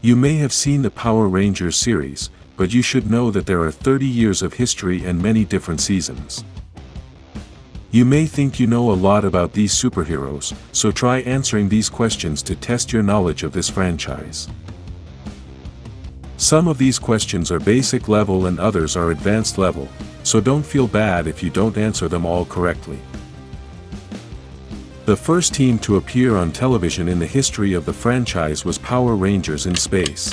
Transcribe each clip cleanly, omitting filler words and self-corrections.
You may have seen the Power Rangers series, but you should know that there are 30 years of history and many different seasons. You may think you know a lot about these superheroes, so try answering these questions to test your knowledge of this franchise. Some of these questions are basic level and others are advanced level, so don't feel bad if you don't answer them all correctly. The first team to appear on television in the history of the franchise was Power Rangers in Space.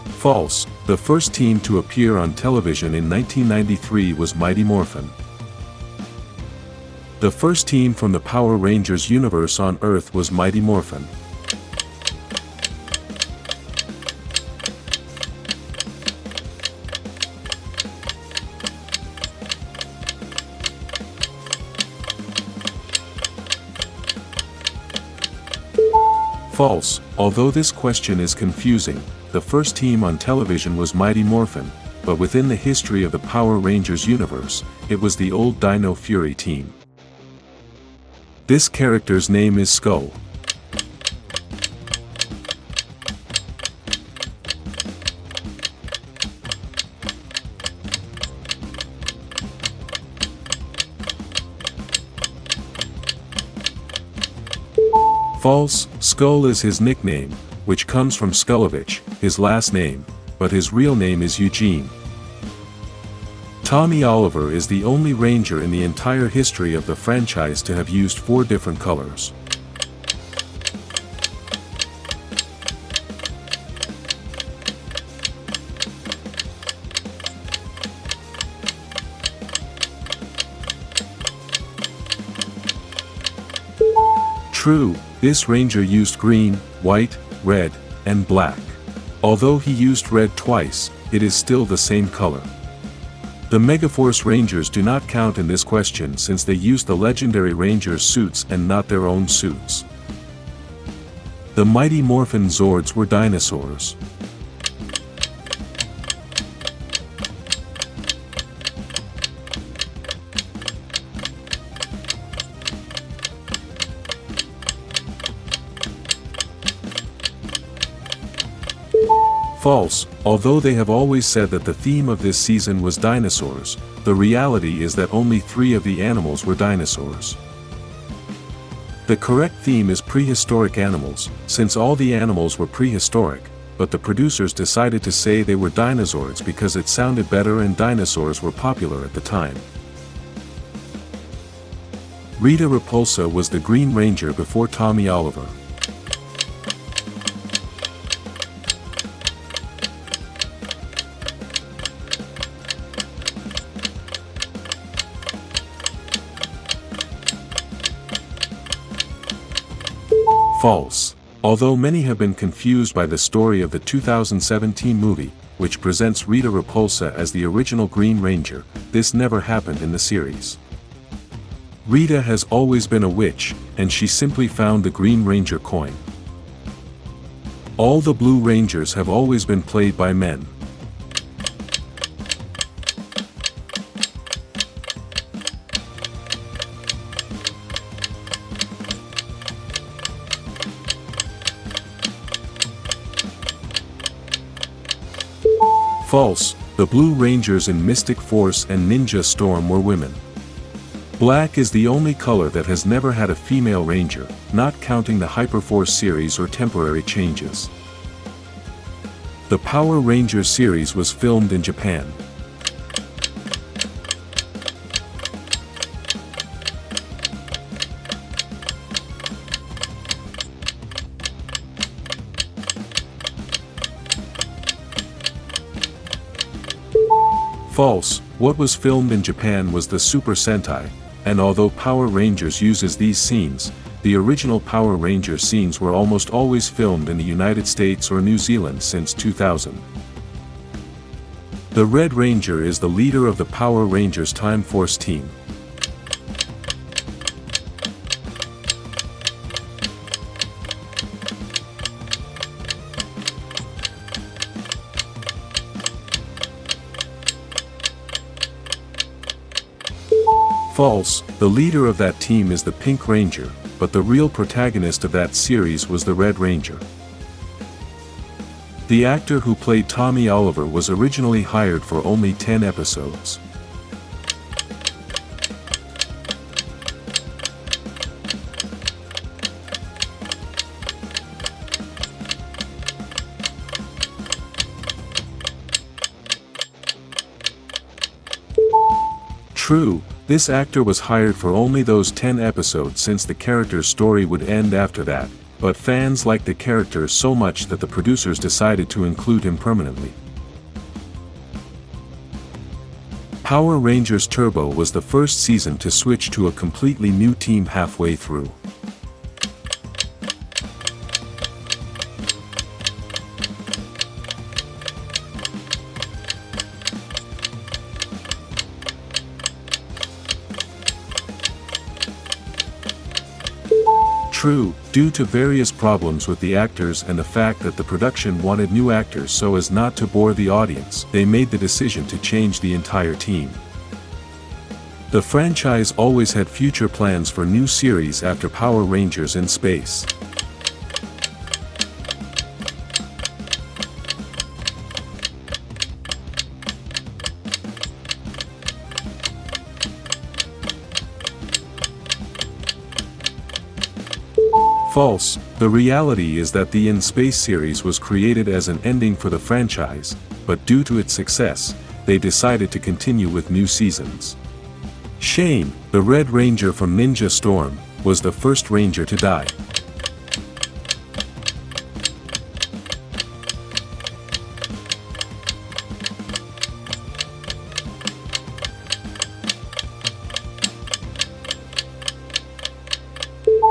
False. The first team to appear on television in 1993 was Mighty Morphin. The first team from the Power Rangers universe on Earth was Mighty Morphin. False. Although this question is confusing, the first team on television was Mighty Morphin, but within the history of the Power Rangers universe, it was the old Dino Fury team. This character's name is Skull. False. Skull is his nickname, which comes from Skullovich, his last name, but his real name is Eugene. Tommy Oliver is the only Ranger in the entire history of the franchise to have used 4 different colors. True, this Ranger used green, white, red, and black. Although he used red twice, it is still the same color. The Megaforce Rangers do not count in this question since they used the legendary Rangers' suits and not their own suits. The Mighty Morphin Zords were dinosaurs. False. Although they have always said that the theme of this season was dinosaurs, the reality is that only 3 of the animals were dinosaurs. The correct theme is prehistoric animals, since all the animals were prehistoric, but the producers decided to say they were dinosaurs because it sounded better and dinosaurs were popular at the time. Rita Repulsa was the Green Ranger before Tommy Oliver. False. Although many have been confused by the story of the 2017 movie, which presents Rita Repulsa as the original Green Ranger, this never happened in the series. Rita has always been a witch, and she simply found the Green Ranger coin. All the Blue Rangers have always been played by men. False. The Blue Rangers in Mystic Force and Ninja Storm were women. Black is the only color that has never had a female Ranger, not counting the Hyperforce series or temporary changes. The Power Rangers series was filmed in Japan. False. What was filmed in Japan was the Super Sentai, and although Power Rangers uses these scenes, the original Power Ranger scenes were almost always filmed in the United States or New Zealand since 2000. The Red Ranger is the leader of the Power Rangers Time Force team. False, the leader of that team is the Pink Ranger, but the real protagonist of that series was the Red Ranger. The actor who played Tommy Oliver was originally hired for only 10 episodes. True, this actor was hired for only those 10 episodes since the character's story would end after that, but fans liked the character so much that the producers decided to include him permanently. Power Rangers Turbo was the first season to switch to a completely new team halfway through. True, due to various problems with the actors and the fact that the production wanted new actors so as not to bore the audience, they made the decision to change the entire team. The franchise always had future plans for new series after Power Rangers in Space. False, the reality is that the In Space series was created as an ending for the franchise, but due to its success, they decided to continue with new seasons. Shane, the Red Ranger from Ninja Storm, was the first Ranger to die.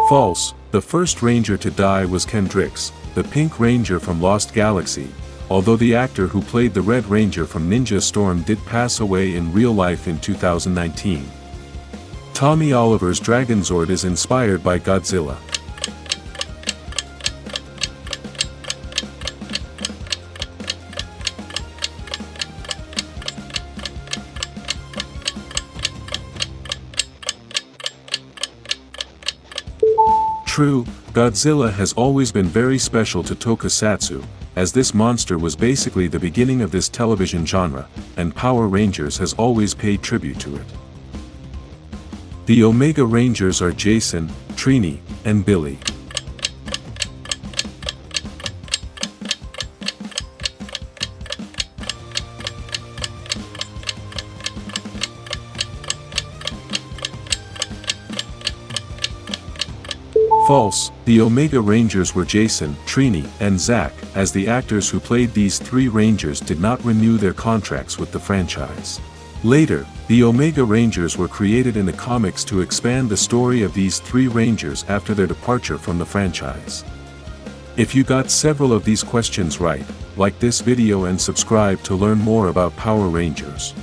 False, the first Ranger to die was Kendrix, the Pink Ranger from Lost Galaxy, although the actor who played the Red Ranger from Ninja Storm did pass away in real life in 2019. Tommy Oliver's Dragon Zord is inspired by Godzilla. True, Godzilla has always been very special to tokusatsu, as this monster was basically the beginning of this television genre, and Power Rangers has always paid tribute to it. The Omega Rangers are Jason, Trini, and Billy. False, the Omega Rangers were Jason, Trini, and Zach, as the actors who played these three Rangers did not renew their contracts with the franchise. Later, the Omega Rangers were created in the comics to expand the story of these three Rangers after their departure from the franchise. If you got several of these questions right, like this video and subscribe to learn more about Power Rangers.